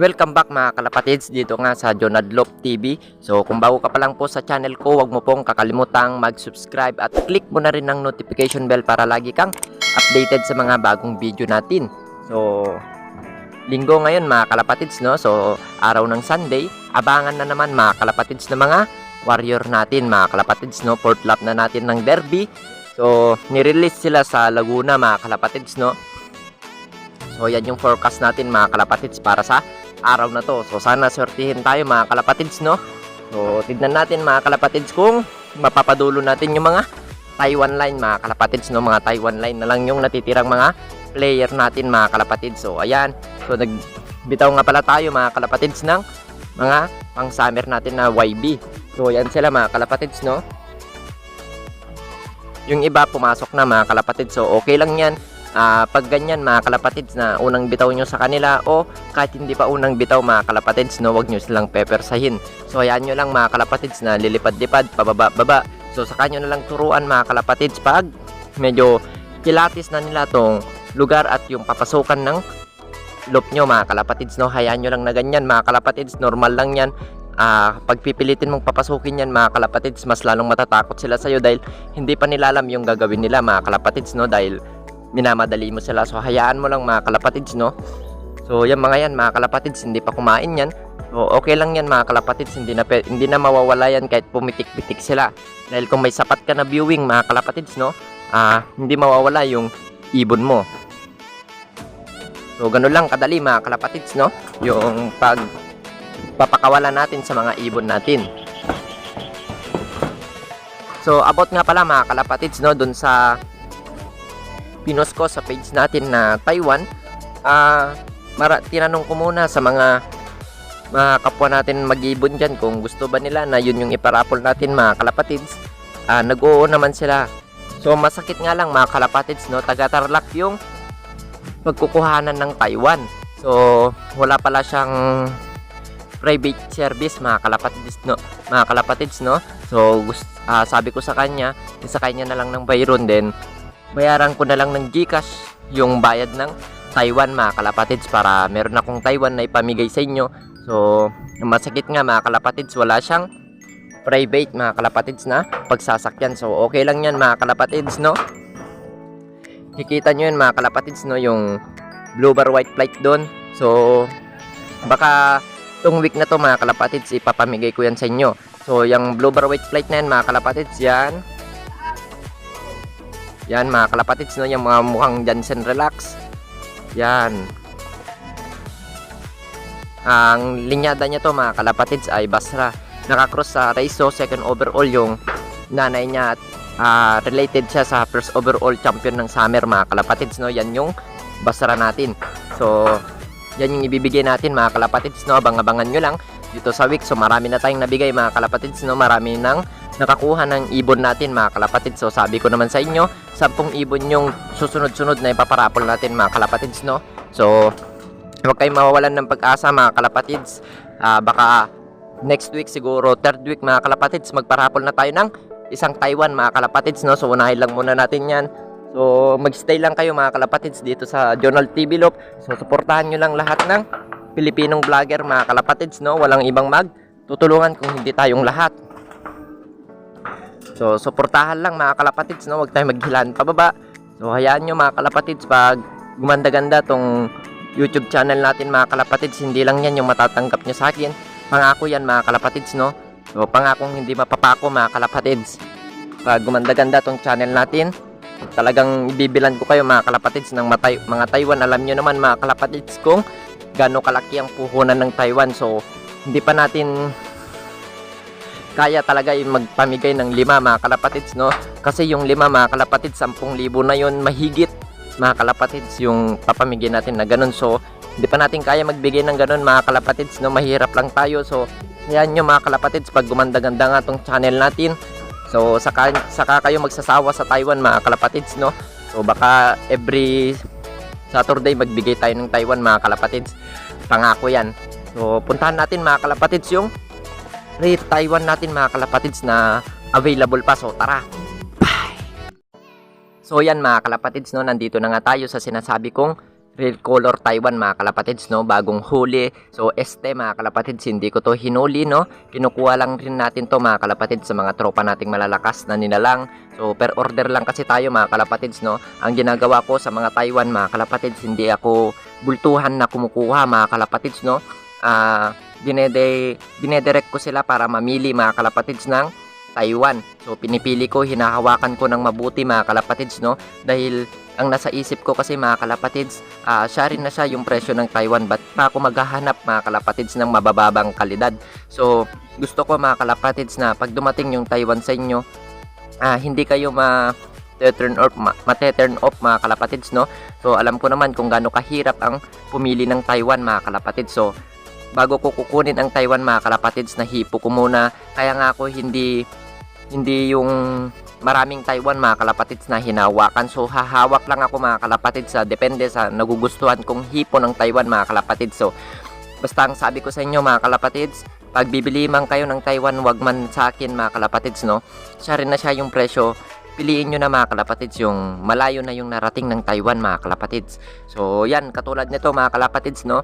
Welcome back mga kalapatids dito nga sa Jonadlop TV. So kung bago ka pa lang po sa channel ko, wag mo pong kakalimutang mag-subscribe at click mo na rin ang notification bell para lagi kang updated sa mga bagong video natin. So linggo ngayon mga kalapatids, no? So araw ng Sunday, abangan na naman mga kalapatids na mga warrior natin mga kalapatids, no? Fourth lap na natin ng derby. So nirelease sila sa Laguna mga kalapatids, no? So yan yung forecast natin mga kalapatids para sa araw na to. So sana swertihin tayo mga kalapatids, no? So tignan natin mga kalapatids kung mapapadulo natin yung mga Taiwan line mga kalapatids, no? Mga Taiwan line na lang yung natitirang mga player natin mga kalapatids. So ayan. So nagbitaw nga pala tayo mga kalapatids ng mga pang summer natin na YB. So yan sila mga kalapatids, no? Yung iba pumasok na mga kalapatids. So okay lang yan. Pag ganyan mga kalapatids na unang bitaw nyo sa kanila o kahit hindi pa unang bitaw mga kalapatids, no, wag nyo silang pepersahin. So ayan nyo lang mga kalapatids na lilipad-lipad, pababa-baba. So saka nyo na lang turuan mga kalapatids pag medyo kilatis na nila tong lugar at yung papasukan ng loop nyo mga kalapatids, no. Hayaan nyo lang na ganyan mga kalapatids, normal lang yan. Pag pipilitin mong papasukin yan mga kalapatids, mas lalong matatakot sila sa'yo dahil hindi pa nila alam yung gagawin nila mga kalapatids, no, dahil minamadali mo sila. So hayaan mo lang mga kalapatids, no. So yan mga yan mga kalapatids, hindi pa kumain yan. So okay lang yan mga kalapatids, hindi na mawawala yan kahit pumitik-pitik sila. Dahil kung may sapat ka na viewing mga kalapatids, no, hindi mawawala yung ibon mo. So ganun lang kadali mga kalapatids, no, yung papakawalan natin sa mga ibon natin. So about nga pala mga kalapatids, no, dun sa pinost ko sa page natin na Taiwan, tinanong ko muna sa mga kapwa natin mag-ibon dyan kung gusto ba nila na yun yung iparapol natin mga kalapatids. Nag-oo naman sila. So masakit nga lang mga kalapatids, no, taga-Tarlac yung pagkukuhanan ng Taiwan. So wala pala siyang private service mga kalapatids, no. So sabi ko sa kanya, isakay niya na lang ng Byron, then bayaran ko na lang ng GCash yung bayad ng Taiwan mga kalapatids para meron akong Taiwan na ipamigay sa inyo. So masakit nga mga kalapatids, wala siyang private mga kalapatids na pagsasakyan. So okay lang yan mga kalapatids, no. Kikita nyo yun mga kalapatids, no, yung blue bar white flight doon. So baka tong week na to mga kalapatids ipapamigay ko yan sa inyo. So yung blue bar white flight na yan mga kalapatids, yan mga kalapatids, no, yung mga mukhang Jansen Relax. Yan. Ang linyada niya to mga kalapatids ay Basra. Nakakross sa Raiso, second overall yung nanay niya at related siya sa first overall champion ng summer mga kalapatids, no. Yan yung Basra natin. So yan yung ibibigay natin mga kalapatids, no. Abang-abangan nyo lang dito sa week. So marami na tayong nabigay mga kalapatids, no. Marami nang nakakuha ng ibon natin mga kalapatids. So sabi ko naman sa inyo, 10 ibon yung susunod-sunod na ipaparapol natin mga kalapatids, no. So huwag kayong mawawalan ng pag-asa mga kalapatids. Baka next week siguro, third week mga kalapatids, magparapol na tayo ng isang Taiwan mga kalapatids, no. So unahin lang muna natin yan. So magstay lang kayo mga kalapatids dito sa Jonal TV Loop. So suportahan nyo lang lahat ng Pilipinong vlogger mga kalapatids, no. Walang ibang magtutulungan kung hindi tayong lahat. So suportahan lang mga kalapatids, no. Huwag tayong maghilan pababa. So hayaan nyo mga kalapatids, pag gumanda-ganda tong YouTube channel natin mga kalapatids, hindi lang yan yung matatanggap nyo sa akin. Pangako yan mga kalapatids, no. So pangakong hindi mapapako mga kalapatids. Pag gumanda-ganda tong channel natin, talagang ibibilan ko kayo mga kalapatids ng mga Taiwan. Alam nyo naman mga kalapatids kung gaano kalaki ang puhunan ng Taiwan. So hindi pa natin kaya talaga yung magpamigay ng 5 mga kalapatids, no. Kasi yung 5 mga kalapatids, 10,000 na yun mahigit mga kalapatids yung papamigay natin na ganun. So hindi pa natin kaya magbigay ng ganun mga kalapatids, no. Mahirap lang tayo. So ayan nyo mga kalapatids, pag gumanda-ganda nga tong channel natin, so saka kayo magsasawa sa Taiwan mga kalapatids, no. So baka every Saturday magbigay tayo ng Taiwan mga kalapatids. Pangako yan. So puntahan natin mga kalapatids yung rare Taiwan natin mga kalapatids na available pa. So tara. Bye! So yan mga kalapatids, no, nandito na nga tayo sa sinasabi kong Real color Taiwan mga kalapatids, no, bagong huli. So mga kalapatids, hindi ko to hinuli, no, kinukuha lang rin natin to mga kalapatids sa mga tropa nating malalakas na nilalang. So per order lang kasi tayo mga kalapatids, no. Ang ginagawa ko sa mga Taiwan mga kalapatids, hindi ako bultuhan na kumukuha mga kalapatids, no. Dinedirect ko sila para mamili mga kalapatids ng Taiwan. So pinipili ko, hinahawakan ko ng mabuti mga kalapatids, no, dahil ang nasa isip ko kasi mga kalapatids, siya rin na siya yung presyo ng Taiwan, ba't pa ako maghahanap mga kalapatids ng mabababang kalidad. So gusto ko mga kalapatids na pag dumating yung Taiwan sa inyo, hindi kayo ma-turn off mga kalapatids, no. So alam ko naman kung gaano kahirap ang pumili ng Taiwan mga kalapatids. So bago ko kukunin ang Taiwan mga kalapatids, nahipo ko muna. Kaya nga ako hindi yung maraming Taiwan mga kalapatids na hinawakan. So hahawak lang ako mga kalapatids, depende sa nagugustuhan kong hipo ng Taiwan mga kalapatids. So basta ang sabi ko sa inyo mga kalapatids, pag bibili man kayo ng Taiwan, wag man sa akin mga kalapatids, no. Siya rin na siya yung presyo. Piliin nyo na mga kalapatids yung malayo na yung narating ng Taiwan mga kalapatids. So yan, katulad nito mga kalapatids, no.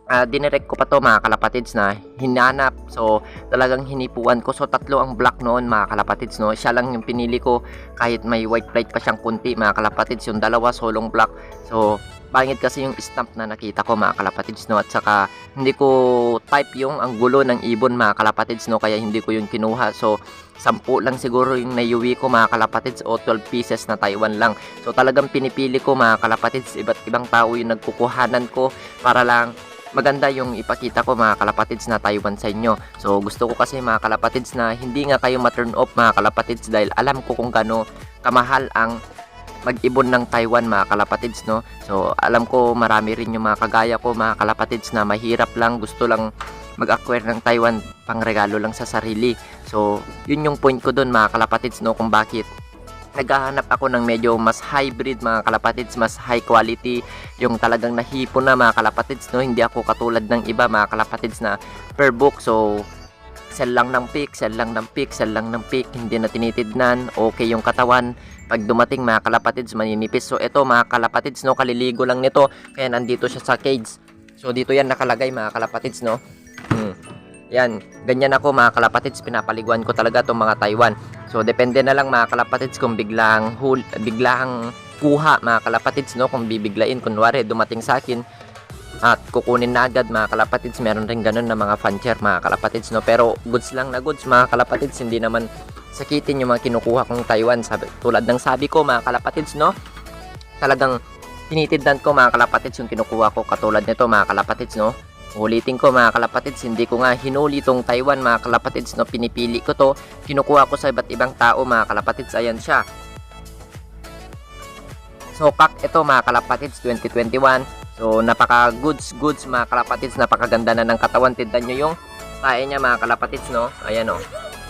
Dinirect ko pa to mga kalapatids na hinanap. So talagang hinipuan ko. So tatlo ang black noon mga kalapatids, no. Siya lang yung pinili ko kahit may white plate pa siyang kunti mga kalapatids. Yung dalawa solong black. So pangit kasi yung stamp na nakita ko mga kalapatids, no. At saka hindi ko type yung ang gulo ng ibon mga kalapatids, no. Kaya hindi ko yung kinuha. So 10 lang siguro yung naiuwi ko mga kalapatids, o 12 pieces na Taiwan lang. So talagang pinipili ko mga kalapatids, iba't ibang tao yung nagkukuhanan ko para lang maganda yung ipakita ko mga kalapatids na Taiwan sa inyo. So gusto ko kasi mga kalapatids na hindi nga kayo ma-turn off mga kalapatids, dahil alam ko kung gaano kamahal ang mag-ibon ng Taiwan mga kalapatids, no. So alam ko marami rin yung mga kagaya ko mga kalapatids na mahirap lang, gusto lang mag-acquire ng Taiwan pang regalo lang sa sarili. So yun yung point ko dun mga kalapatids, no, kung bakit naghahanap ako ng medyo mas hybrid mga kalapatids, mas high quality, yung talagang nahipo na mga kalapatids, no. Hindi ako katulad ng iba mga kalapatids na per book. So sell lang ng pick, sell lang ng pick, sell lang ng pick, hindi na tinitidnan, okay yung katawan. Pag dumating mga kalapatids, maninipis. So ito mga kalapatids, no, kaliligo lang nito, kaya nandito siya sa cage. So dito yan nakalagay mga kalapatids, no. Yan, ganyan ako mga kalapatids, pinapaliguan ko talaga itong mga Taiwan. So depende na lang mga kalapatids kung biglang kuha mga kalapatids, no. Kung bibiglain, kunwari dumating sa akin at kukunin na agad mga kalapatids, meron rin ganun na mga fancher mga kalapatids, no. Pero goods lang na goods mga kalapatids, hindi naman sakitin yung mga kinukuha kong Taiwan. Tulad ng sabi ko mga kalapatids, no, talagang tinitidnan ko mga kalapatids yung kinukuha ko. Katulad nito mga kalapatids, no. Ulitin ko mga kalapatids, hindi ko nga hinuli tong Taiwan mga kalapatids, no. Pinipili ko to, kinukuha ko sa iba't ibang tao mga kalapatids. Ayan siya. So kak ito mga kalapatids, 2021. So napaka goods mga kalapatids, napakaganda na ng katawan. Tignan nyo yung tae niya mga kalapatids, no. Ayan, oh,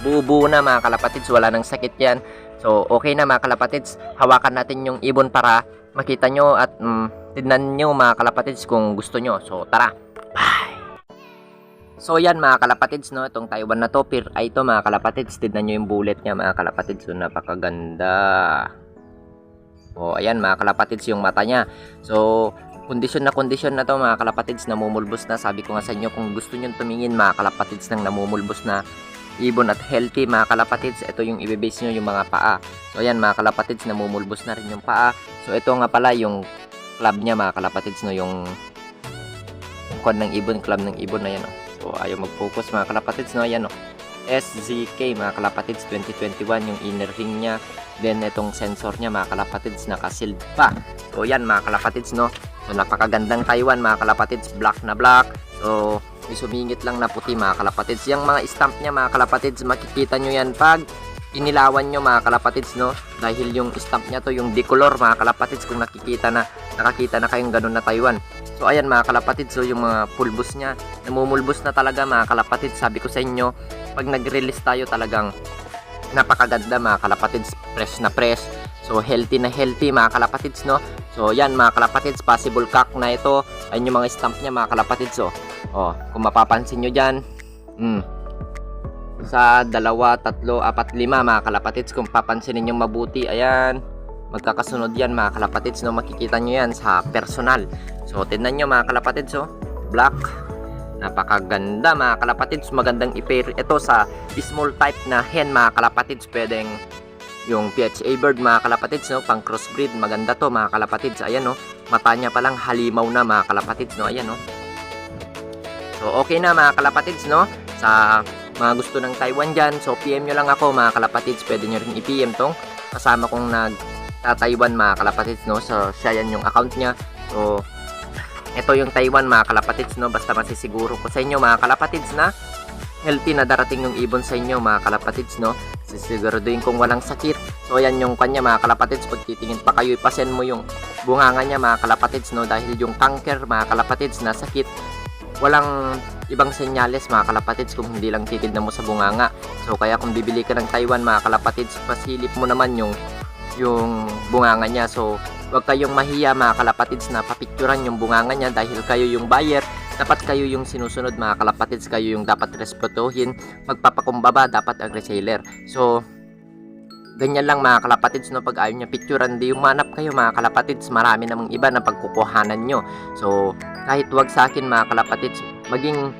buo na mga kalapatids, wala nang sakit yan. So okay na mga kalapatids, hawakan natin yung ibon para makita nyo at tignan nyo mga kalapatids kung gusto nyo. So tara. Bye! So yan mga kalapatids, no, itong Taiwan na to, pure eye to mga kalapatids. Tignan nyo yung bullet nya mga kalapatids, so napakaganda. O ayan mga kalapatids yung mata nya. So kondisyon na to mga kalapatids, namumulbos na. Sabi ko nga sa inyo, kung gusto nyo tumingin mga kalapatids ng namumulbos na ibon at healthy mga kalapatids, ito yung ibibase nyo, yung mga paa. So ayan mga kalapatids, namumulbos na rin yung paa. So ito nga pala yung club nya mga kalapatids, no, yung ng ibon, club ng ibon na yan, oh. So ayaw mag-focus mga kalapatids, no. Ayan, oh, SZK mga kalapatids 2021 yung inner ring nya. Then itong sensor nya mga kalapatids naka-sealed pa. So yan mga kalapatids, no. So napakagandang Taiwan mga kalapatids, black na black. So may sumingit lang na puti mga kalapatids. Yung mga stamp nya mga kalapatids, makikita nyo yan pag inilawan nyo mga kalapatids, no. Dahil yung stamp nya to yung decolor mga kalapatids, kung nakakita na kayong ganun na Taiwan. So ayan mga kalapatids, so yung mga pulbos nya, namumulbos na talaga mga kalapatids. Sabi ko sa inyo, pag nag-release tayo talagang napakaganda mga kalapatids, fresh na fresh. So healthy na healthy mga kalapatids, no. So yan mga kalapatids, possible cock na ito. Ayun yung mga stamp nya mga kalapatids, oh. Oh, kung mapapansin nyo dyan, sa 2, 3, 4, 5 mga kalapatids, kung papansinin nyo mabuti, ayan, magkakasunod yan mga kalapatids, no? Makikita nyo yan sa personal. So tingnan nyo mga kalapatids, oh, black, napakaganda mga kalapatids, magandang i-pair ito sa small type na hen mga kalapatids. Pwedeng yung PHA bird mga kalapatids, no? Pang crossbreed, maganda to mga kalapatids. Ayan, no? Mata niya palang halimaw na mga kalapatids, no? Ayan, no? So okay na mga kalapatids, no? Sa mga gusto ng Taiwan dyan, so PM nyo lang ako mga kalapatids. Pwede nyo rin i-PM tong kasama kong nag-Taiwan mga kalapatids, no? So siya yan yung account niya. So ito yung Taiwan mga kalapatids, no? Basta masisiguro ko sa inyo mga kalapatids na healthy na darating yung ibon sa inyo mga kalapatids, no? Sisiguraduhin kong walang sakit. So ayan yung kanya mga kalapatids. Pag titingin pa kayo, ipasen mo yung bunganga niya mga kalapatids, no? Dahil yung canker mga kalapatids na sakit, walang ibang senyales mga kalapatids kung hindi lang titignan mo sa bunganga. So kaya kung bibili ka ng Taiwan mga kalapatids, pasilip mo naman yung bunganga niya. So huwag kayong mahiya mga kalapatids na papicturan yung bunganga niya, dahil kayo yung buyer, dapat kayo yung sinusunod mga kalapatids, kayo yung dapat respetuhin. Magpapakumbaba dapat ang reseller. So ganyan lang mga kalapatids, no? Pag ayaw niya picturean, di umanap kayo mga kalapatids, marami namang iba na pagkukuhanan nyo. So kahit wag sa akin mga kalapatids, maging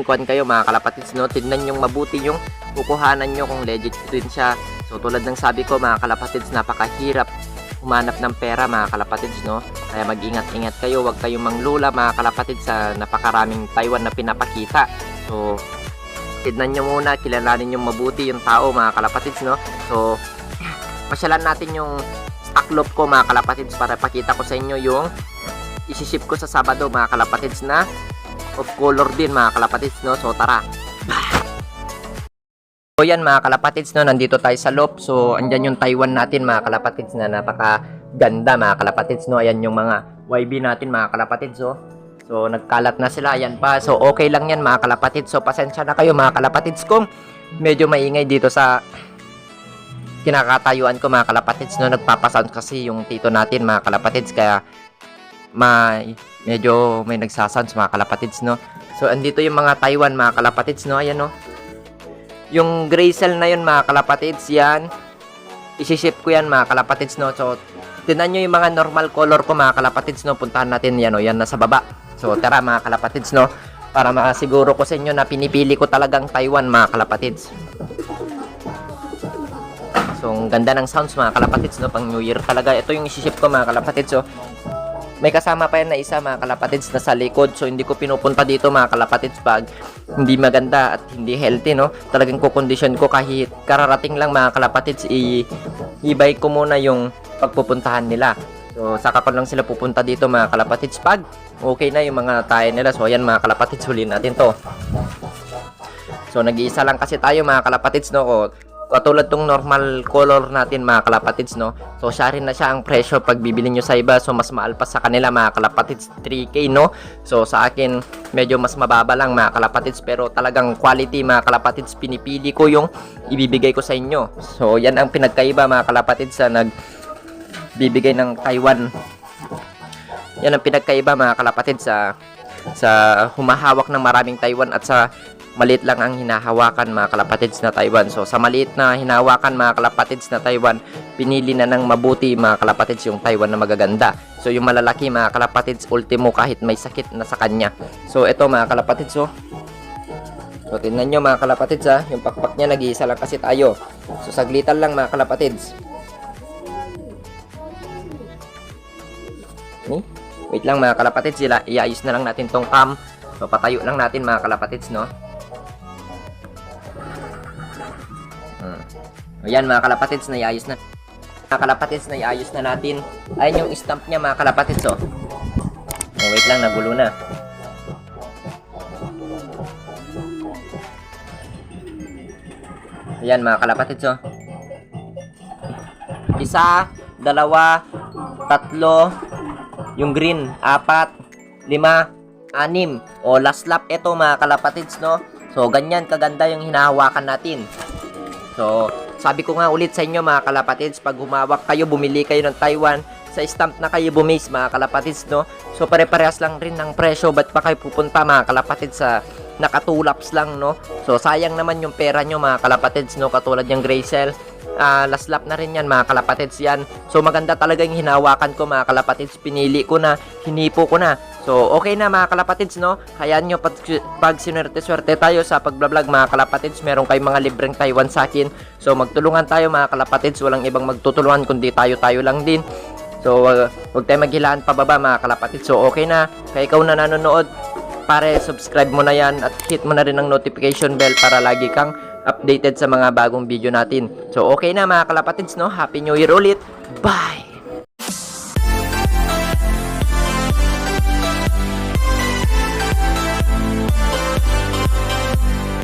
kuan kayo mga kalapatids, no? Tignan yung mabuti yung kukuhanan nyo kung legit din siya. So tulad ng sabi ko mga kalapatids, napakahirap humanap ng pera mga kalapatids, no? Kaya mag-ingat-ingat kayo, wag kayong manglula mga kalapatids sa napakaraming Taiwan na pinapakita. So tignan nyo muna, kilalanin yung mabuti yung tao mga kalapatids, no? So pasyalan natin yung stock loop ko mga kalapatids para pakita ko sa inyo yung isi-ship ko sa Sabado mga kalapatids na of color din mga kalapatids, no? So tara. So yan mga kalapatids, no, nandito tayo sa loop. So andyan yung Taiwan natin mga kalapatids na napakaganda mga kalapatids, no? Ayan yung mga YB natin mga kalapatids, oh. So nagkalat na sila, ayan pa. So okay lang yan mga kalapatids. So pasensya na kayo mga kalapatids kung medyo maingay dito sa kinakatayuan ko mga kalapatids, no? Nagpapasound kasi yung tito natin mga kalapatids, kaya medyo may nagsasounds mga kalapatids, no? So andito yung mga Taiwan mga kalapatids, no? Ayan, no? Yung gray cell na yun mga kalapatids, yan isi-ship ko yan mga kalapatids, no? So tingnan nyo yung mga normal color ko mga kalapatids, no? Puntahan natin yan, no? Yan nasa baba. So tara mga kalapatids, no? Para makasiguro ko sa inyo na pinipili ko talagang Taiwan mga kalapatids. So ang ganda ng sounds mga kalapatids, no? Pang New Year talaga. Ito yung isi-ship ko mga kalapatids, so may kasama pa yan na isa mga kalapatids na sa likod. So hindi ko pinupunta dito mga kalapatids pag hindi maganda at hindi healthy, no? Talagang kukondisyon ko kahit kararating lang mga kalapatids, i-buy ko muna yung pagpupuntahan nila. So saka pa lang sila pupunta dito mga kalapatids pag okay na yung mga tayo nila. So ayan mga kalapatids, huli natin to. So nag-iisa lang kasi tayo mga kalapatids, no? Katulad tong normal color natin mga kalapatids, no? So siya rin na siya ang presyo pag bibili nyo sa iba. So mas maalpas sa kanila mga kalapatids, 3K, no? So sa akin medyo mas mababa lang mga kalapatids, pero talagang quality mga kalapatids. Pinipili ko yung ibibigay ko sa inyo. So yan ang pinagkaiba mga kalapatids sa nagbibigay ng Taiwan. Yan ang pinagkaiba mga kalapatids sa humahawak ng maraming Taiwan at sa maliit lang ang hinahawakan mga kalapatids na Taiwan. So sa maliit na hinahawakan mga kalapatids na Taiwan, pinili na ng mabuti mga kalapatids yung Taiwan na magaganda. So yung malalaki mga kalapatids, ultimo kahit may sakit na sa kanya. So ito mga kalapatids, so tingnan nyo mga kalapatids, yung pakpak niya, nag-iisa lang kasi tayo. So saglitan lang mga kalapatids. Wait lang mga kalapatids, iayos na lang natin tong cam. So patayo lang natin mga kalapatids, no? Ayan mga kalapatids, naiayos na. Mga kalapatids, naiayos na natin. Ayan yung stamp niya mga kalapatids, oh. Wait lang, nagulo na. Ayan mga kalapatids, oh. 1, 2, 3, yung green, 4, 5, 6. O last lap ito mga kalapatids, no? So ganyan kaganda yung hinahawakan natin. So sabi ko nga ulit sa inyo mga kalapatids, pag humawak kayo, bumili kayo ng Taiwan, sa stamp na kayo bumis mga kalapatids, no? So pare-parehas lang rin ng presyo. Ba't pa kayo pupunta mga kalapatids sa nakatulaps lang, no? So sayang naman yung pera nyo mga kalapatids, no? Katulad yung Gracell, last lap na rin yan mga kalapatids yan. So maganda talaga yung hinawakan ko mga kalapatids, pinili ko na, hinipo ko na. So okay na mga kalapatids, no? Hayaan nyo pag sinwerte-swerte tayo sa pagbablog mga kalapatids, meron kayong mga libreng Taiwan sa akin. So magtulungan tayo mga kalapatids, walang ibang magtutulungan kundi tayo lang din. So huwag tayo maghilaan pababa mga kalapatids. So okay na, kaya ikaw na nanonood, pare subscribe mo na yan at hit mo na rin ang notification bell para lagi kang updated sa mga bagong video natin. So okay na mga kalapatids, no? Happy New Year ulit. Bye!